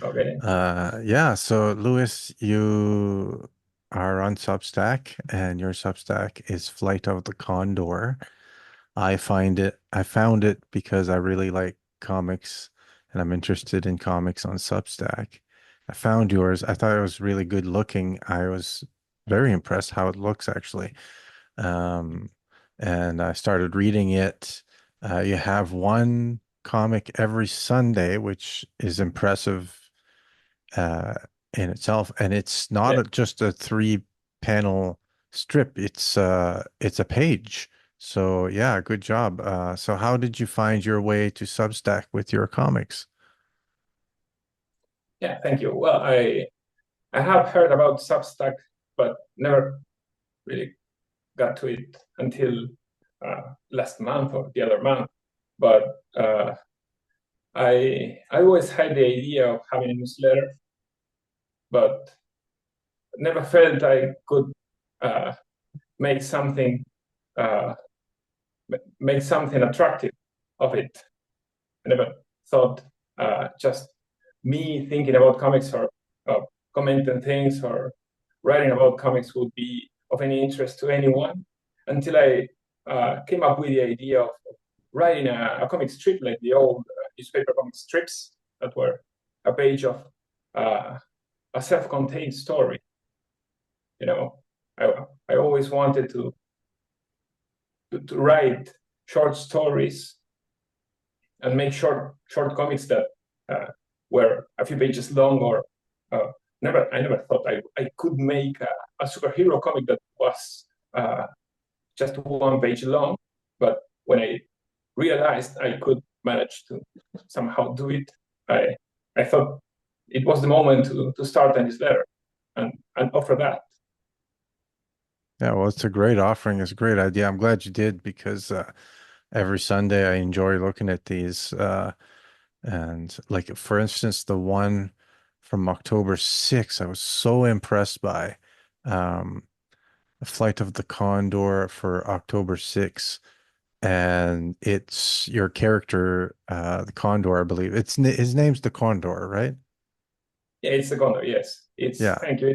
Okay. Yeah, so Lewis, you are on Substack, and your Substack is Flight of the Condor. I found it because I really like comics and I'm interested in comics on Substack. I found yours. I thought it was really good looking. I was very impressed how it looks actually. Um, and I started reading it. You have one comic every Sunday, which is impressive uh, in itself, and it's not Yeah. just a three panel strip. It's a page. So yeah, good job. So how did you find your way to Substack with your comics? Yeah. Thank you. Well, I have heard about Substack, but never really got to it until last month or the other month. But I always had the idea of having a newsletter, but never felt I could uh, make something uh, make something attractive of it. I never thought just me thinking about comics or commenting things or writing about comics would be of any interest to anyone until I came up with the idea of writing a comic strip like the old newspaper comic strips that were a page of uh, a self-contained story. You know, I always wanted to write short stories and make short comics that uh, were a few pages long or I never thought I could make a superhero comic that was uh, just one page long. But when I realized I could manage to somehow do it, I I thought it was the moment to start a newsletter and offer that. Yeah, well, it's a great offering. It's a great idea. I'm glad you did because every Sunday I enjoy looking at these. And like for instance, the one from October 6th, I was so impressed by. Um, A Flight of the Condor for October 6th. And it's your character, the Condor, I believe. His name's the Condor, right? Yeah, it's the Condor. Yes, it's Yeah. thank you.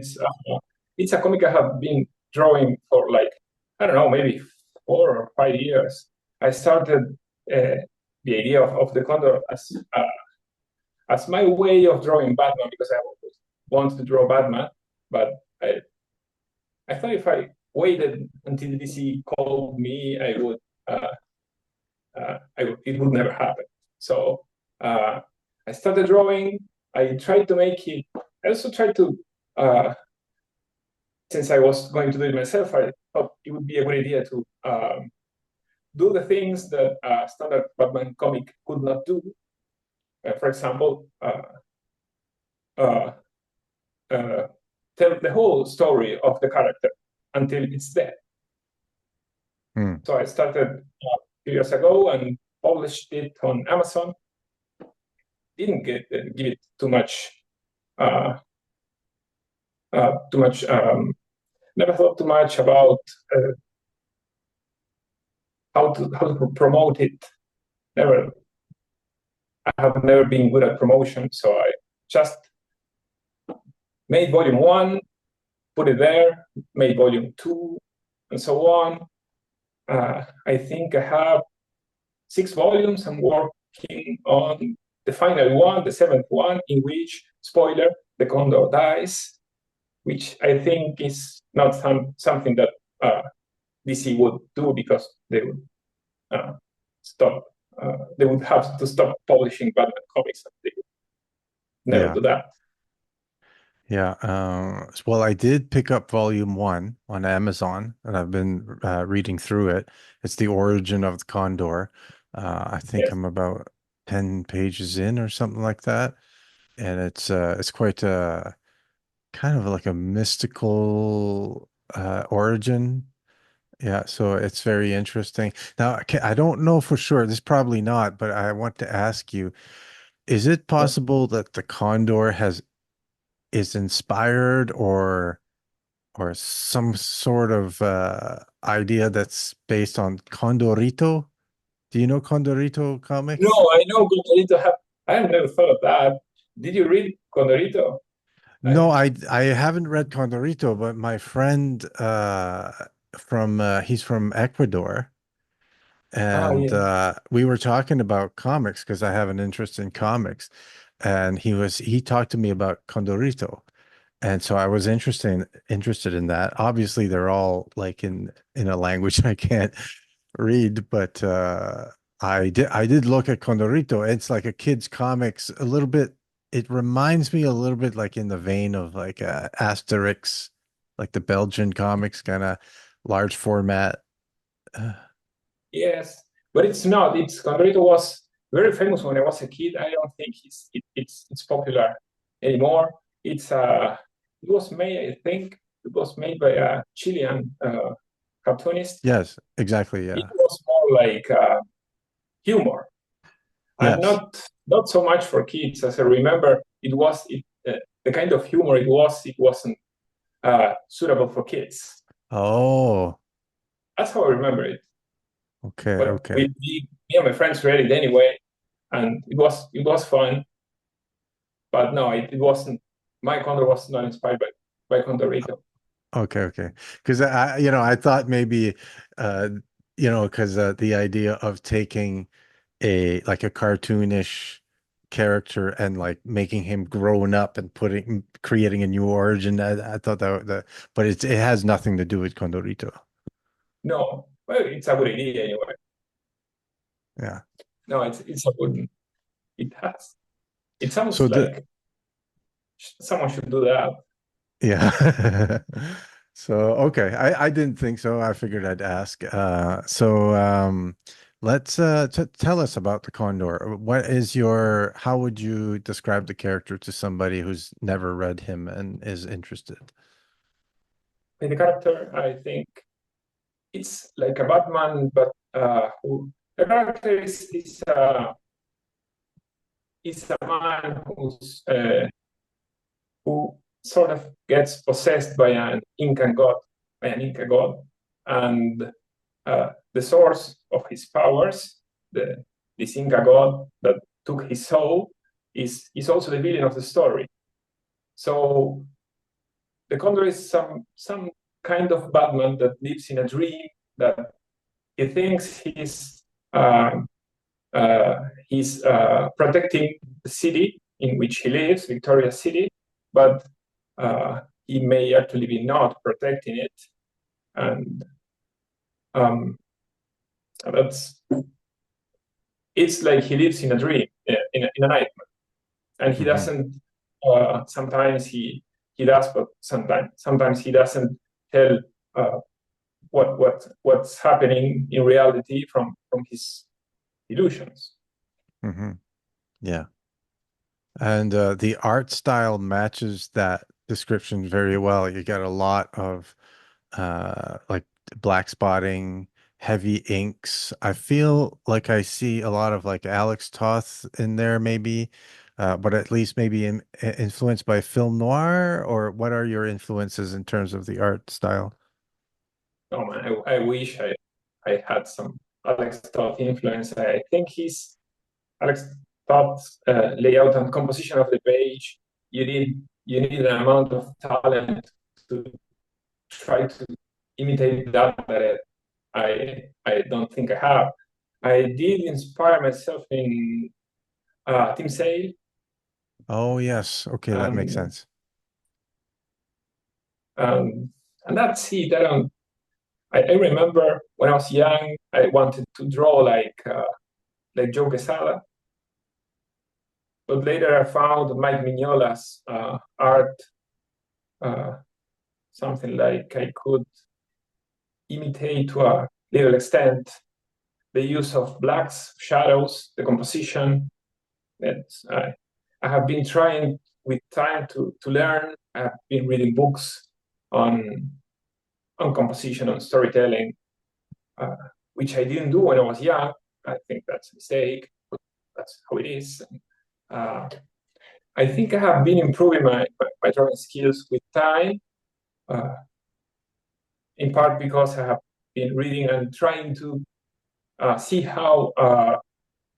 It's a comic I have been drawing for like I don't know, maybe 4 or 5 years. I started uh, the idea of the Condor as my way of drawing Batman because I always wanted to draw Batman, but I I thought if I waited until DC called me, it would never happen. So uh, I started drawing. I tried to make it. I also tried to uh, since I was going to do it myself, I thought it would be a good idea to do the things that a standard Batman comic could not do. For example, uh, uh, tell the whole story of the character until it's dead. Hmm. So I started few years ago and published it on Amazon. Didn't give it uh, too much. Never thought too much about uh, how to promote it. Never I have never been good at promotion, so I just made volume one, put it there, made volume two, and so on. I think I have 6 volumes. I'm working on the final one, the seventh one, in which, spoiler, the Condor dies, which I think is not something that DC would do because they would uh, stop. They would have to stop publishing Batman comics. They would never Yeah. do that. Yeah. Well, I did pick up volume one on Amazon and I've been reading through it. It's the origin of the Condor. I think Yes. I'm about 10 pages in or something like that. And it's quite kind of like a mystical origin. Yeah, so it's very interesting. Now, I don't know for sure. This is probably not, but I want to ask you, is it possible that the Condor has is inspired or some sort of idea that's based on Condorito? Do you know Condorito No, comics? I know Glutarito have. I have never thought of that. Did you read Condorito? No, I haven't read Condorito, but my friend from he's from Ecuador, and Yeah. we were talking about comics because I have an interest in comics, and he talked to me about Condorito. And so I was interested in that. Obviously, they're all like in a language I can't read, but I did look at Condorito. It's like a kid's comics, a little bit. It reminds me a little bit like in the vein of like Asterix, like the Belgian comics, kind of large format. Uh, Yes, but it's not. It's Condorito was very famous when I was a kid. I don't think it's popular anymore. It was made, I think, it was made by a Chilean cartoonist. yes, exactly. It Yeah. was more like humor, and Yes. not so much for kids. As I remember, the kind of humor it was. It wasn't suitable for kids. Oh, That's how I remember it. okay, But okay. me and my friends read it anyway, and it was fun. But no, it wasn't. My Condor was not inspired by Condorito. Okay, okay. Because I thought maybe, uh, because the idea of taking a like a cartoonish character and like making him grown up and creating a new origin. I thought but it has nothing to do with Condorito. No, well, it's a good idea anyway. Yeah. No, it's a good. It has. It So sounds the like someone should do that. Yeah. So okay, I didn't think so. I figured I'd ask. So let's t tell us about the Condor. How would you describe the character to somebody who's never read him and is interested? In the character, I think it's like a Batman, but who the character is a man who sort of gets possessed by an Inca god, and the source of his powers, this Inca god that took his soul, is also the villain of the story. So the Condor is some kind of Batman that lives in a dream that he thinks um, he's protecting the city in which he lives, Victoria City, but he may actually be not protecting it, and um, that's it's like he lives in a dream, in a nightmare, and he Hmm. doesn't. Sometimes he does, but sometimes he doesn't tell uh, what's happening in reality from his illusions. Hmm. Yeah. And the art style matches that description very well. You get a lot of like black spotting, heavy inks. I feel like I see a lot of like Alex Toth in there maybe, but at least maybe influenced by film noir, or what are your influences in terms of the art style? Oh man, I wish I had some Alex Toth influence. I think he's Alex Toth's layout and composition of the page. You need an amount of talent to try to imitate that I don't think I have. I did inspire myself in Tim Sale, Oh yes, okay, that makes and sense. um, and that's it. I remember when I was young, I wanted to draw like Joe Quesada, but later I found Mike Mignola's art, uh, something like I could imitate to a little extent the use of blacks, shadows, the composition. That I have been trying with time to learn. I have been reading books on composition, on storytelling, uh, which I didn't do when I was young. I think that's a mistake, but that's how it is. Uh, I think I have been improving my drawing skills with time, uh, in part because I have been reading and trying to see how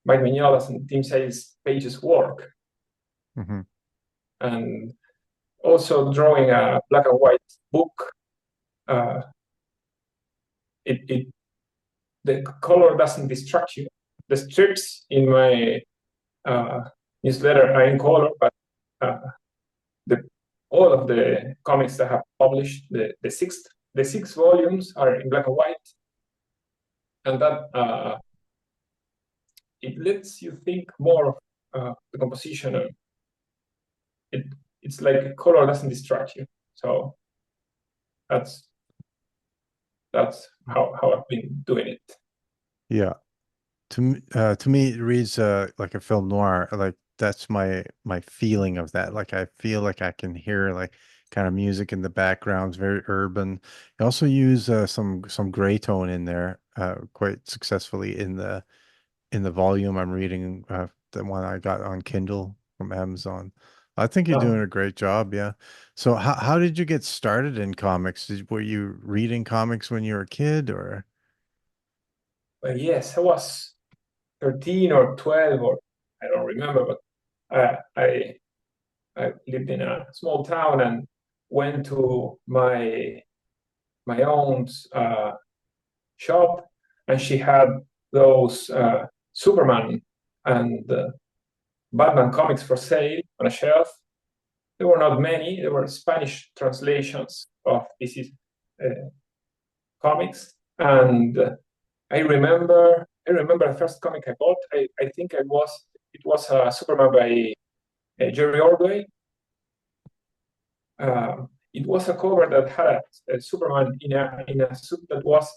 Mike Mignola's and Tim Sale's pages work. Hmm. and also drawing a black and white book. Uh, it the color doesn't distract you. The strips in my uh, newsletter are in color, but uh, the all of the comics that I have published, the six volumes are in black and white, and that it lets you think more of the composition. And it it's like color doesn't distract you. So that's that's how I've been doing it. Yeah. To me, it reads like a film noir. Like that's my feeling of that. Like I feel like I can hear like kind of music in the background. It's very urban. I also use some gray tone in there quite successfully in the volume I'm reading, the one I got on Kindle from Amazon. I think you're doing Um, a great job. Yeah. So how did you get started in comics? Were you reading comics when you were a kid or? but yes, I was 13 or 12, or I don't remember, but I lived in a small town and went to my aunt's shop, and she had those Superman and Batman comics for sale on a shelf. There were not many. There were Spanish translations of these comics, and I remember the first comic I bought. I think it was Superman by Jerry Ordway. It was a cover that had a Superman in a suit that was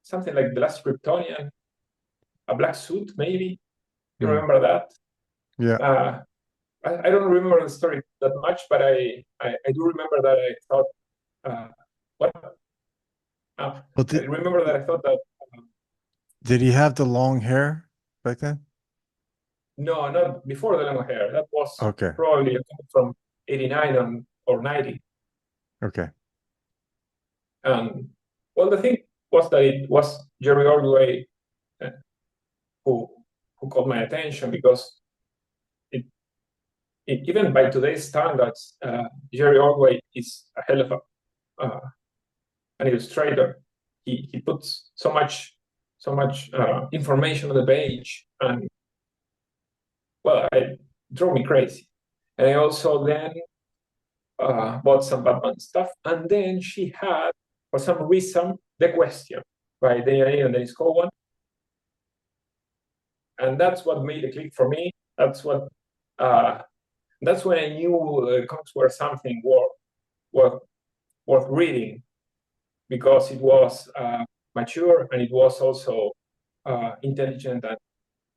something like the last Kryptonian, a black suit maybe. You Hmm. remember that? Yeah. Uh, I don't remember the story that much, but I do remember that I thought uh, what Well, I remember that I thought that did he have the long hair back then? no, not before the long hair. That was Okay. probably from '89 or '90. Okay. And well, the thing was that it was Jerry Ordway uh, who who caught my attention because it, even by today's standards, Jerry Ordway is a hell of an illustrator. He puts so much information on the page, and well, it drove me crazy. And I also then bought some Batman stuff, and then she had, for some reason, The Question by Daniel O'Neill and Dennis Cowan, and that's what made the click for me. Uh, that's when I knew comics were something worth worth reading because it was mature and it was also intelligent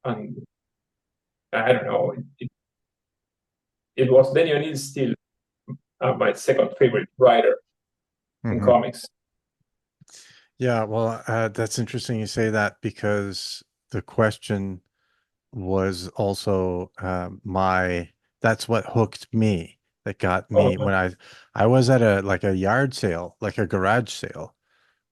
and I don't know. It was Daniel O'Neill still my second favorite writer in Hmm. comics. Yeah, well, that's interesting you say that because the question was also that's what hooked me. That got Oh, me when I was at a like a yard sale, like a garage sale.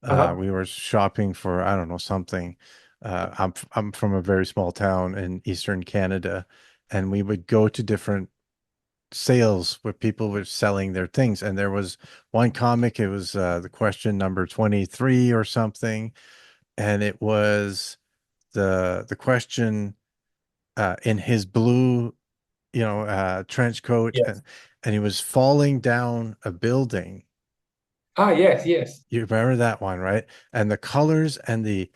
uh-huh. We were shopping for, I don't know, something. I'm from a very small town in Eastern Canada, and we would go to different sales where people were selling their things. And there was one comic, it was the question number 23 or something, and it was the question in his blue, trench coat, Yes. and he was falling down a building. Ah, yes, yes, You remember that one, right? And the colors and the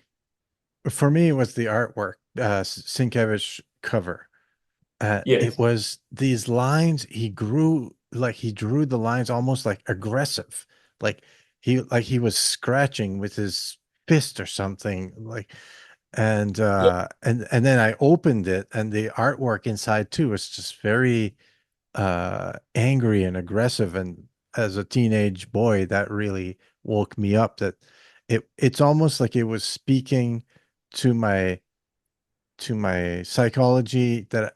for me, it was the artwork, Sienkiewicz cover. It yes. was these lines. He drew the lines almost like aggressive, like he was scratching with his fist or something. Yeah, And then I opened it, and the artwork inside too was just very angry and aggressive. And as a teenage boy, that really woke me up. That it's almost like it was speaking to my psychology that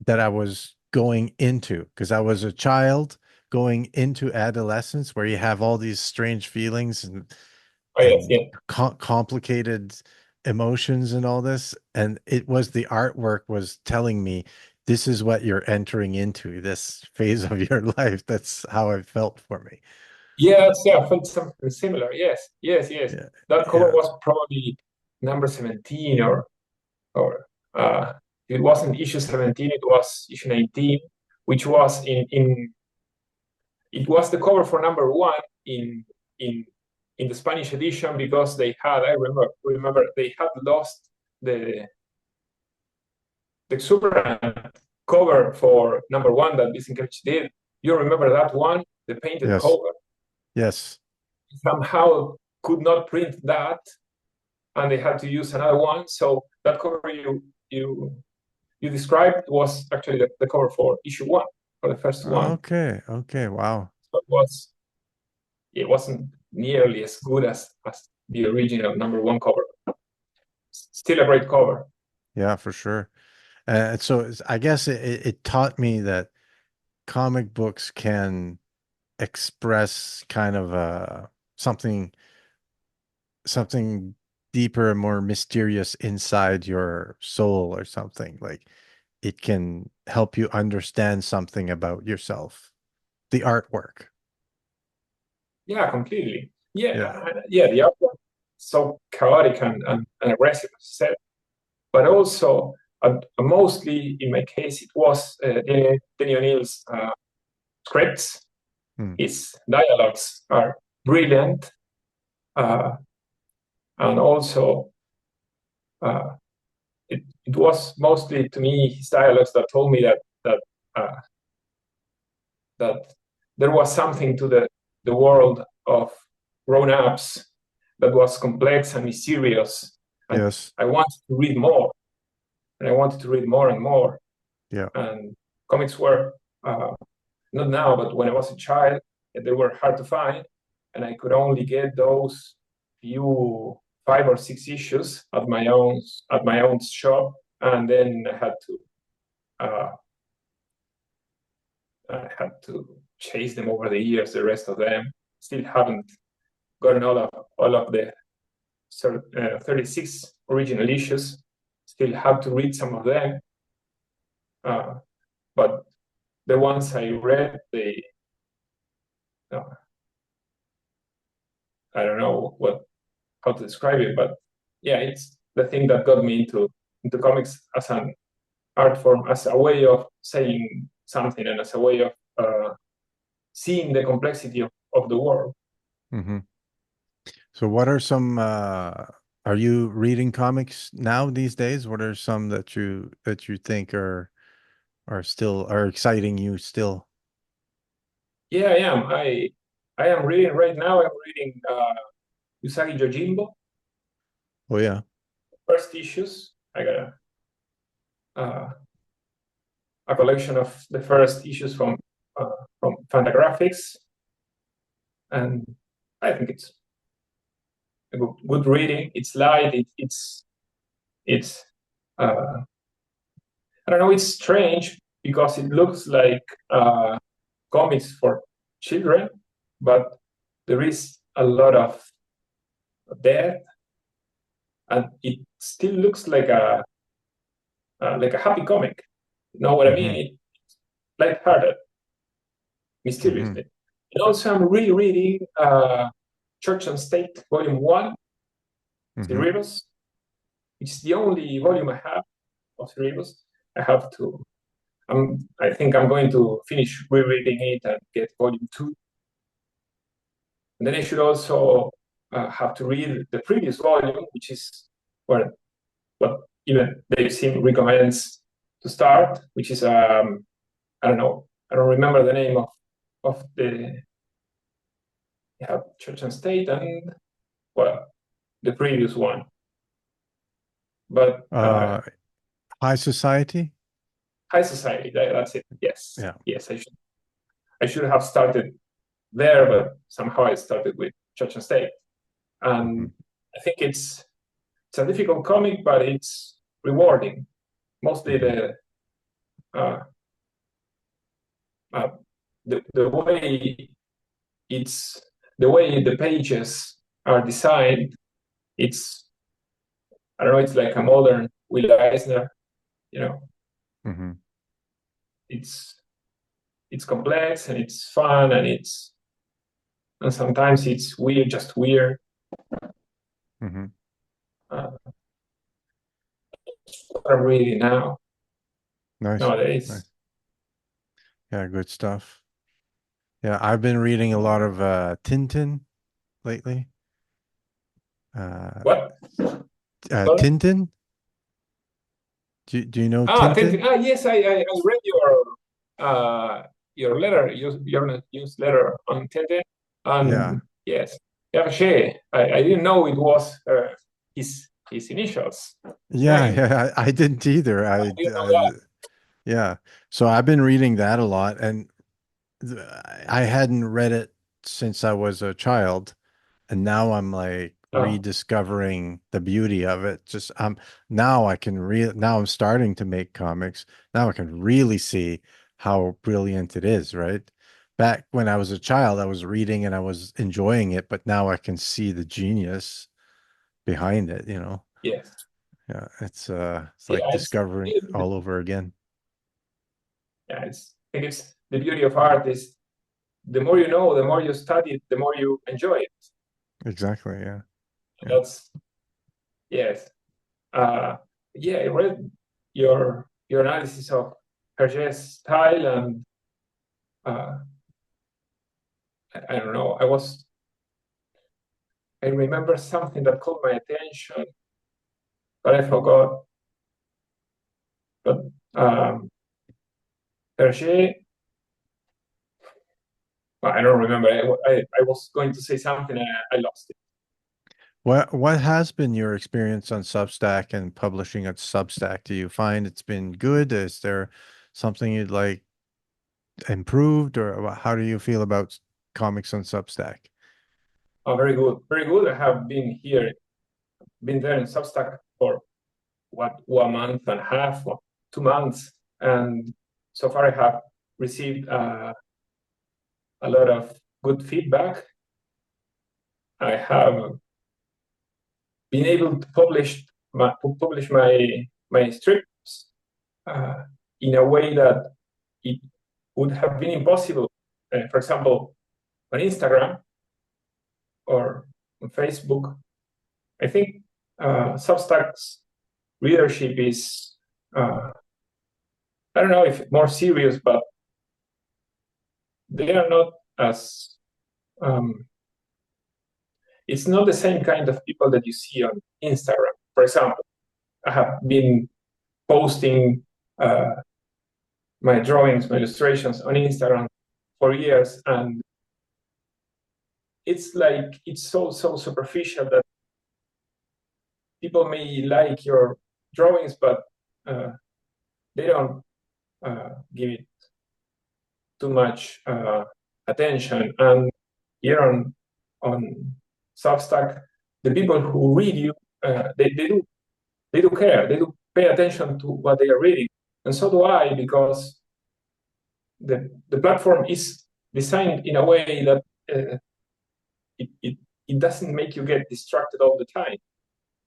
I was going into because I was a child going into adolescence where you have all these strange feelings oh, yes, and yes. complicated emotions and all this, and it was the artwork was telling me this is what you're entering into, this phase of your life. That's how it felt for me. Yes, yeah, I felt something similar. Yes, yes, yes. Yeah, That cover yeah, was probably number 17, or it wasn't issue 17, it was issue 19, which was in it was the cover for number one in in the Spanish edition, because they had, I remember they had lost the exuberant cover for number one that Visinkerch did. You remember that one, the painted yes, cover? yes. Somehow could not print that, and they had to use another one. So that cover you described was actually the cover for issue one, for the first one. Okay, okay, wow. So it wasn't nearly as good as the original number one cover. Still a great cover. Yeah, for sure. So I guess it taught me that comic books can express kind of something something deeper and more mysterious inside your soul or something. Like it can help you understand something about yourself, the artwork. Yeah, completely. Yeah. Yeah, the art was so chaotic and aggressive, as I said, but also mostly in my case it was Denny O'Neill's scripts. Hmm. His dialogues are brilliant, uh, and also uh, it was mostly to me his dialogues that told me uh, that there was something to the world of grown-ups that was complex and mysterious, and Yes. I wanted to read more, and I wanted to read more and more. Yeah. And comics were not now, but when I was a child, they were hard to find, and I could only get those few 5 or 6 issues at my own shop, and then uh, I had to chase them over the years. The rest of them still haven't gotten all of the 36 original issues. Still have to read some of them, but the ones I read, uh, I don't know how to describe it, but yeah, it's the thing that got me into comics as an art form, as a way of saying something, and as a way of seeing the complexity of the world. Hmm. So what are some are you reading comics now these days? What are some that you think are still are exciting you still? Yeah, I am. I am reading right now. I'm reading Usagi Yojimbo, Oh yeah. first issues. I got uh, a collection of the first issues from Fantagraphics, and I think it's a good reading. It's light. It's I don't know. It's strange because it looks like comics for children, but there is a lot of death, and it still looks like a happy comic. You know what I mean? Hmm. It's lighthearted, Hmm. mysteriously. And also, I'm rereading Church and State, Volume 1, Hmm. Cerebros. It's the only volume I have of Cerebros. I have to, I think I'm going to finish rereading it and get Volume 2. And then I should also have to read the previous volume, which is what even Dave Sim recommends to start, which is I don't know, I don't remember the name of the Church and State, and well, the previous one. But Uh High Society? High Society, that's it. Yes, Yeah. yes, I should have started there, but somehow I started with Church and State, Hmm. and I think it's a difficult comic, but it's rewarding. Mostly Hmm. uh, uh, the way it's the way the pages are designed. It's I don't know. It's like a modern Will Eisner, you know. Hmm. it's it's complex and it's fun and sometimes it's weird, just weird. Hmm. Uh, what I'm reading Nice. nowadays. Nice. Yeah, good stuff. Yeah, I've been reading a lot of Tintin lately. Uh, What? Sorry? Tintin? Do you know Thank you. Tintin? Yes, I read your letter, your newsletter on Tente, Yeah. and yes, Hergé. I didn't know it was his initials, his Yeah, name. yeah, I didn't either. I didn't know that. Yeah. So I've been reading that a lot, and I hadn't read it since I was a child, and now I'm like Oh, rediscovering the beauty of it. Just now I can now I'm starting to make comics. Now I can really see how brilliant it is, right? Back when I was a child, I was reading and I was enjoying it, but now I can see the genius behind it, you know. yes. Yeah, it's Yeah, like it's discovering all over again. yeah, I think it's the beauty of art is the more you know, the more you study it, the more you enjoy it. Exactly, yeah. Yeah. That's yes. Uh, yeah, I read your analysis of Hergé's style, and uh, I don't know. I remember something that caught my attention, but I forgot. But um, Hergé, well, I don't remember. I was going to say something and I lost it. What has been your experience on Substack and publishing at Substack? Do you find it's been good? Is there something you'd like improved, or how do you feel about comics on Substack? Oh, very good, very good. I have been there in Substack for what 1 month and a half, or 2 months, and so far I have received a lot of good feedback. I have been able to publish my strips uh, in a way that it would have been impossible. For example, on Instagram or on Facebook, I think Substack's readership is I don't know if more serious, but they are not as um, it's not the same kind of people that you see on Instagram. For example, I have been posting uh, my drawings, my illustrations on Instagram for years, and it's like it's so superficial that people may like your drawings, but uh, they don't give it too much attention. And here on Substack, the people who read you, they do care, they do pay attention to what they are reading, and so do I, because the platform is designed in a way that it, it it doesn't make you get distracted all the time.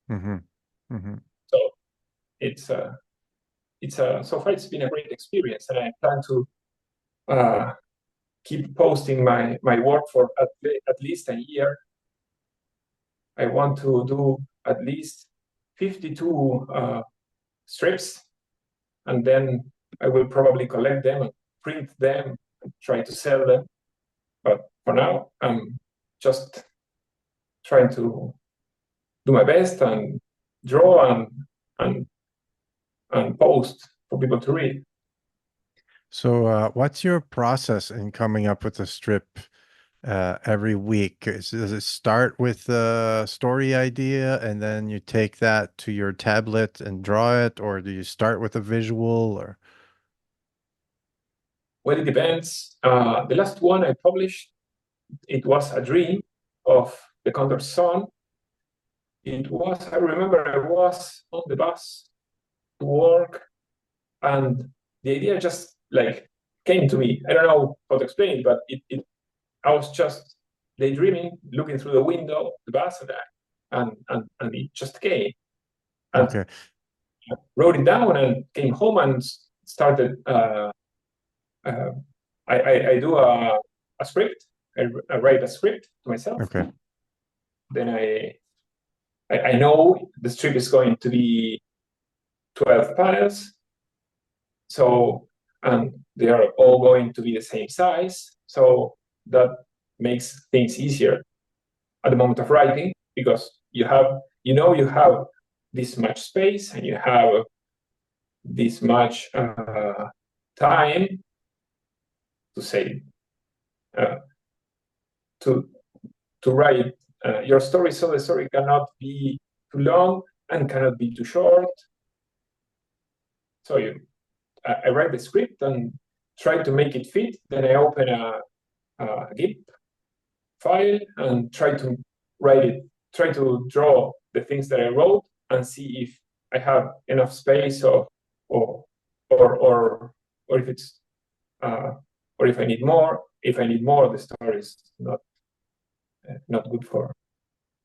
Hmm. Hmm. So it's a so far it's been a great experience, and I plan to uh, keep posting my work for at least a year. I want to do at least 52 strips, and then I will probably collect them and print them and try to sell them. But for now, I'm just trying to do my best and draw and and post for people to read. So, what's your process in coming up with a strip every week? Does it start with a story idea and then you take that to your tablet and draw it, or do you start with a visual or? Well, it depends. The last one I published, it was a dream of the Condor's son. It was, I remember I was on the bus to work, and the idea just like came to me. I don't know how to explain it, but I was just daydreaming, looking through the window, the bus, and it just came. And Okay. I wrote it down and came home and started uh, I do a script. I write a script to myself. Okay. Then I know the strip is going to be 12 panels. So, and they are all going to be the same size. So that makes things easier at the moment of writing, because you have, you have this much space and you have this much time to say, uh, to write your story, so the story cannot be too long and cannot be too short. So I write the script and try to make it fit. Then I open a GIMP file and try to write it, try to draw the things that I wrote and see if I have enough space or if it's or if I need more. If I need more, the story is not good for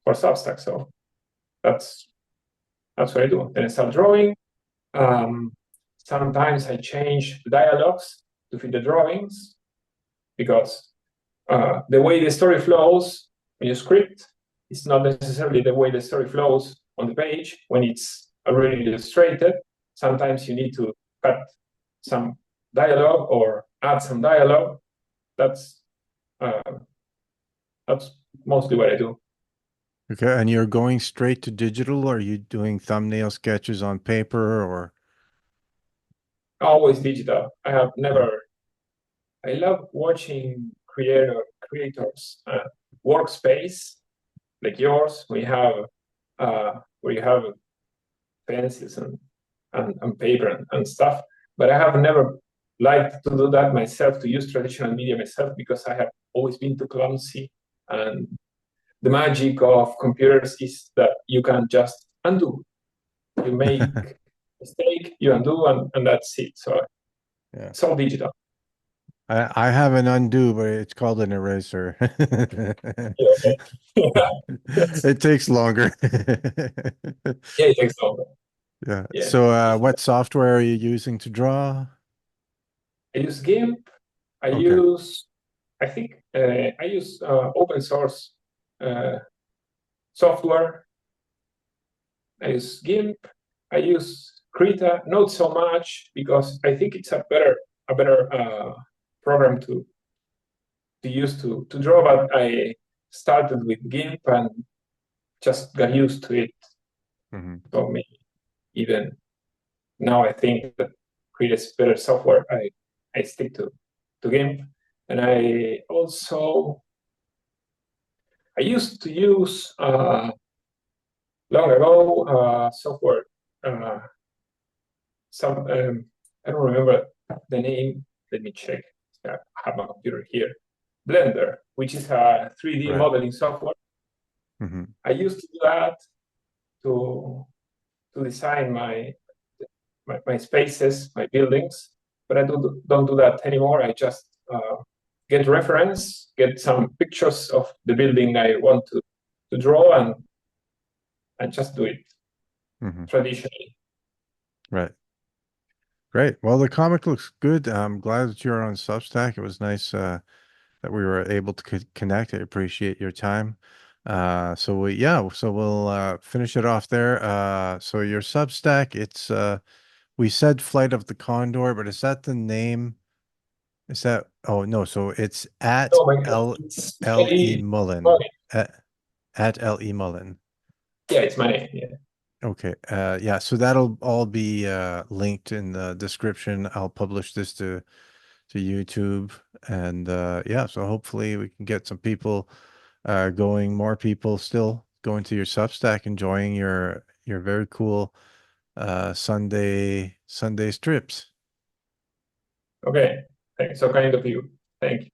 Substack. So that's what I do. Then I start drawing. Sometimes I change the dialogues to fit the drawings, because the way the story flows when you script is not necessarily the way the story flows on the page when it's already illustrated. Sometimes you need to cut some dialogue or add some dialogue. That's mostly what I do. Okay. And you're going straight to digital? Or are you doing thumbnail sketches on paper or? Always digital. I have never. I love watching creators workspace like yours, where you have pencils and paper and stuff. But I have never liked to do that myself, to use traditional media myself, because I have always been too clumsy. And the magic of computers is that you can just undo. You make a mistake, you undo, and that's it. So Yeah. it's all digital. I have an undo, but it's called an eraser. Yeah, okay. It takes longer. Yeah, it takes longer. Yeah. Yeah. So, what software are you using to draw? I use GIMP. Okay. I think I use open source uh, software. I use GIMP. I use Krita, not so much, because I think it's a better program to use to draw. But I started with GIMP and just got used to it. Mhm. So maybe even now I think that Krita is better software. I stick to GIMP, and I used to use long ago software. Uh, I don't remember the name. Let me check. I have my computer here. Blender, which is a 3D Right. modeling software. Mhm. I used to do that to design my spaces, my buildings, but I don't do that anymore. I just get reference, get some pictures of the building I want to draw, and just do it Mhm. traditionally. Right. Great. Well, the comic looks good. I'm glad that you're on Substack. It was nice that we were able to connect. I appreciate your time. So we'll finish it off there. So your Substack, it's we said Flight of the Condor, but is that the name? Is that oh no, so it's at Oh my God, L it's L E very Mullen. funny. At L E Mullen. Yeah, it's my name. Yeah. Okay. Yeah, so that'll all be linked in the description. I'll publish this to YouTube and yeah, so hopefully we can get some people going, more people still going to your Substack, enjoying your very cool Sunday strips. Okay. Thanks. So kind of you. Thank you.